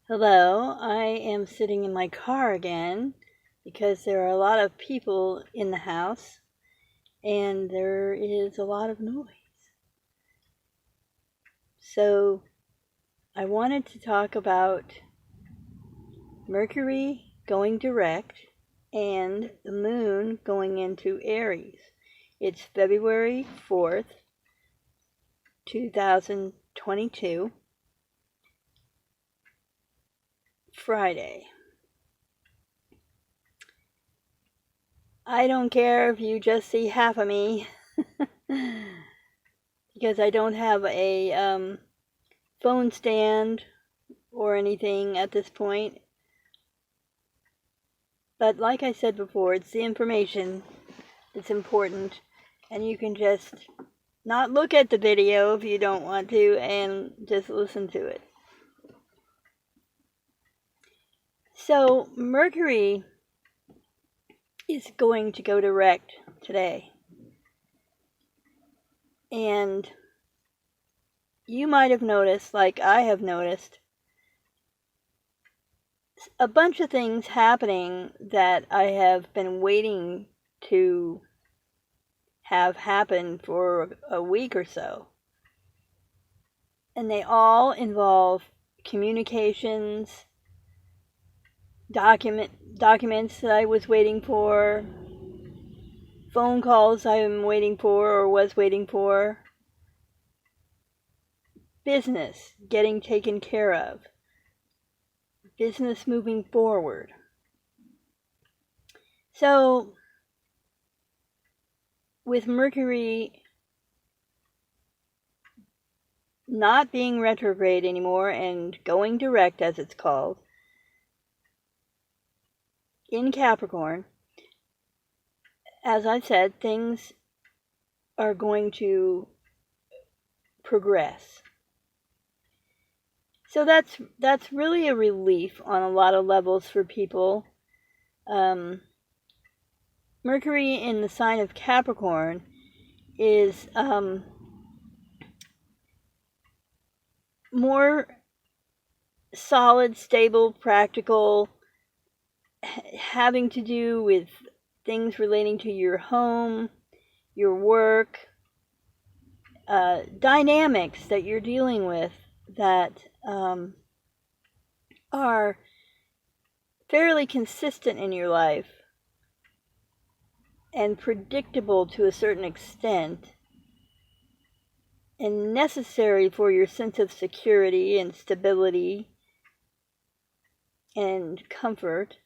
Hello, I am sitting in my car again because there are a lot of people in the house and there is a lot of noise. So I wanted to talk about Mercury going direct and the moon going into Aries. It's February 4th, 2022, Friday. I don't care if you just see half of me because I don't have a phone stand or anything at this point. But like I said before, it's the information that's important, and you can just not look at the video if you don't want to and just listen to it. So Mercury is going to go direct today. And you might have noticed, like I have noticed, a bunch of things happening that I have been waiting to have happen for a week or so. And they all involve communications, documents that I was waiting for, phone calls I am waiting for or was waiting for, business getting taken care of, business moving forward. So, with Mercury not being retrograde anymore and going direct, as it's called, in Capricorn, as I said, things are going to progress. So that's really a relief on a lot of levels for people. Mercury in the sign of Capricorn is more solid, stable, practical, having to do with things relating to your home, your work, dynamics that you're dealing with that are fairly consistent in your life and predictable to a certain extent and necessary for your sense of security and stability and comfort.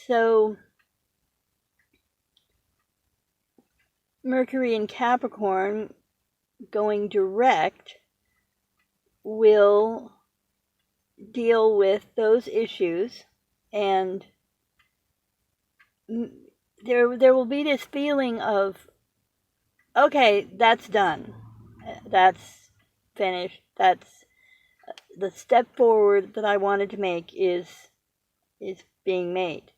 So Mercury in Capricorn going direct will deal with those issues, and there will be this feeling of, okay, that's done, that's finished, that's the step forward that I wanted to make is being made.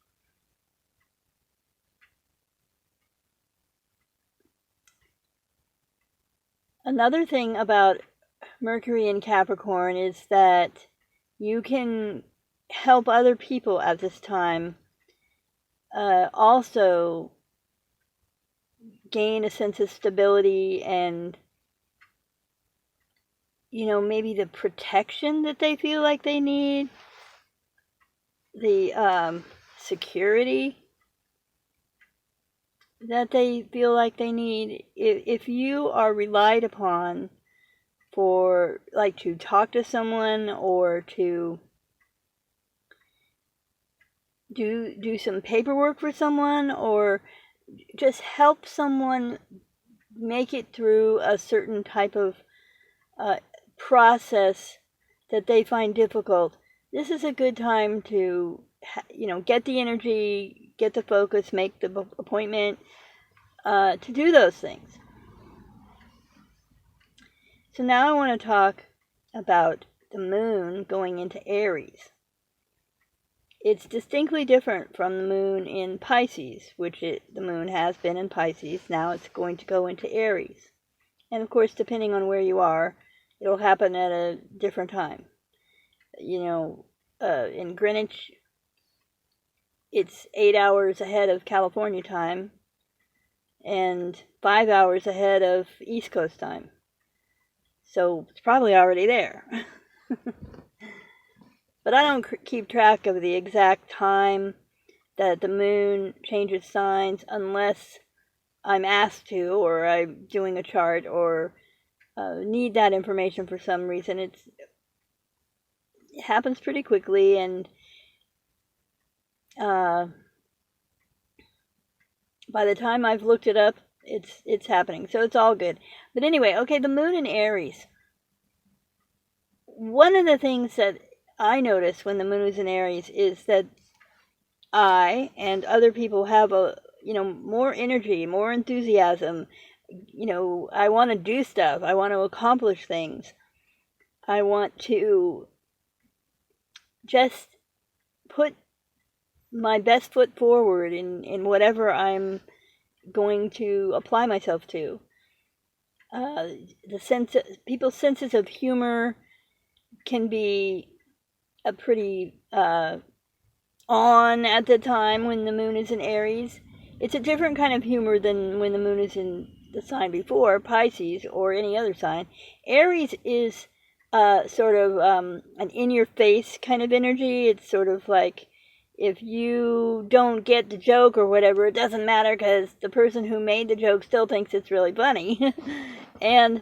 Another thing about Mercury in Capricorn is that you can help other people at this time also gain a sense of stability and, maybe the protection that they feel like they need, the security that they feel like they need. If you are relied upon for, like, to talk to someone or to do some paperwork for someone or just help someone make it through a certain type of process that they find difficult, this is a good time to, get the energy, get the focus, make the appointment to do those things. So now I want to talk about the moon going into Aries. It's distinctly different from the moon in Pisces, the moon has been in Pisces. Now it's going to go into Aries. And of course, depending on where you are, it'll happen at a different time. In Greenwich, it's 8 hours ahead of California time and 5 hours ahead of East Coast time. So it's probably already there. But I don't keep track of the exact time that the moon changes signs unless I'm asked to, or I'm doing a chart, or need that information for some reason. It happens pretty quickly, and by the time I've looked it up, it's happening. So it's all good. But anyway, okay, the moon in Aries. One of the things that I notice when the moon is in Aries is that I and other people have more energy, more enthusiasm. I want to do stuff. I want to accomplish things. I want to just put my best foot forward in whatever I'm going to apply myself to. People's senses of humor can be a pretty on at the time when the moon is in Aries. It's a different kind of humor than when the moon is in the sign before, Pisces, or any other sign. Aries is sort of an in-your-face kind of energy. It's sort of like, if you don't get the joke or whatever, it doesn't matter because the person who made the joke still thinks it's really funny. And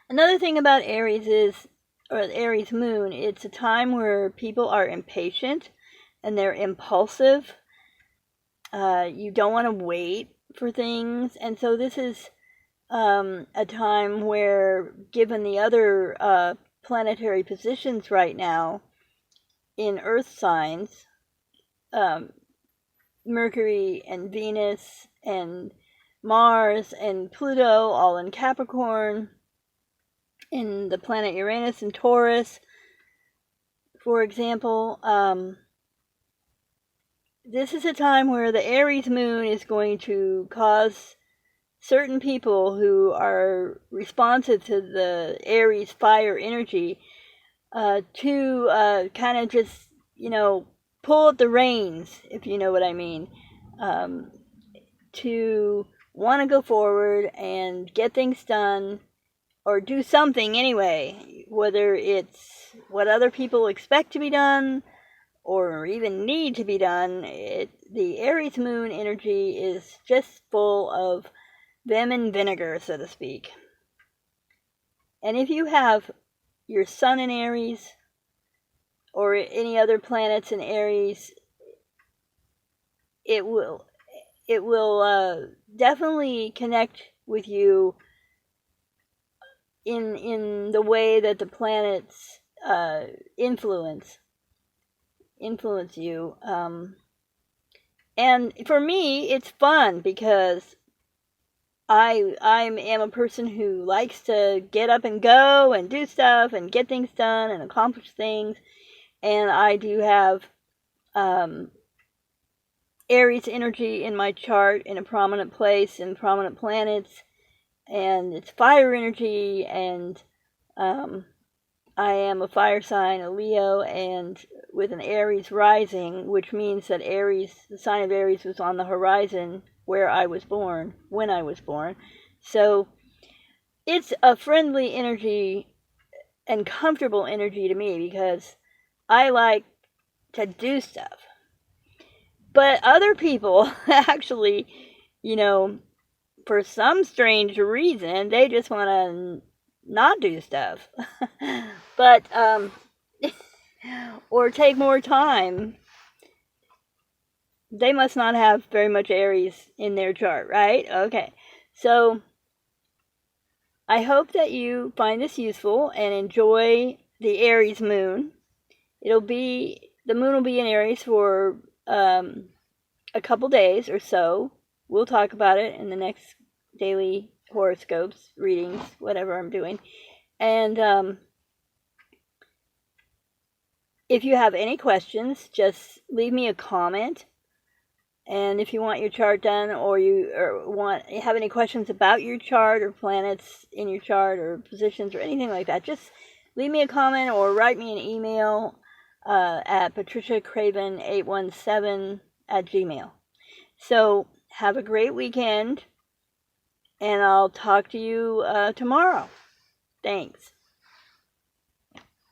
another thing about Aries or the Aries moon, it's a time where people are impatient and they're impulsive. You don't want to wait for things. And so this is a time where, given the other planetary positions right now in Earth signs, Mercury and Venus and Mars and Pluto all in Capricorn, in the planet Uranus and Taurus, for example, this is a time where the Aries moon is going to cause certain people who are responsive to the Aries fire energy to kind of just, pull at the reins, if you know what I mean, to want to go forward and get things done, or do something anyway, whether it's what other people expect to be done or even need to be done. The Aries moon energy is just full of vim and vinegar, so to speak. And if you have your sun in Aries or any other planets in Aries, it will definitely connect with you in the way that the planets influence you. And for me, it's fun because I am a person who likes to get up and go and do stuff and get things done and accomplish things. And I do have Aries energy in my chart in a prominent place in prominent planets. And it's fire energy, and I am a fire sign, a Leo, and with an Aries rising, which means that the sign of Aries was on the horizon when I was born. So it's a friendly energy and comfortable energy to me because I like to do stuff. But other people actually, for some strange reason, they just want to not do stuff. But, or take more time. They must not have very much Aries in their chart, right? Okay. So, I hope that you find this useful and enjoy the Aries moon. The moon will be in Aries for a couple days or so. We'll talk about it in the next daily horoscopes, readings, whatever I'm doing. And if you have any questions, just leave me a comment And if you want your chart done, or you have any questions about your chart or planets in your chart or positions or anything like that, just leave me a comment or write me an email at patriciacraven817 @gmail. So have a great weekend, and I'll talk to you tomorrow. Thanks.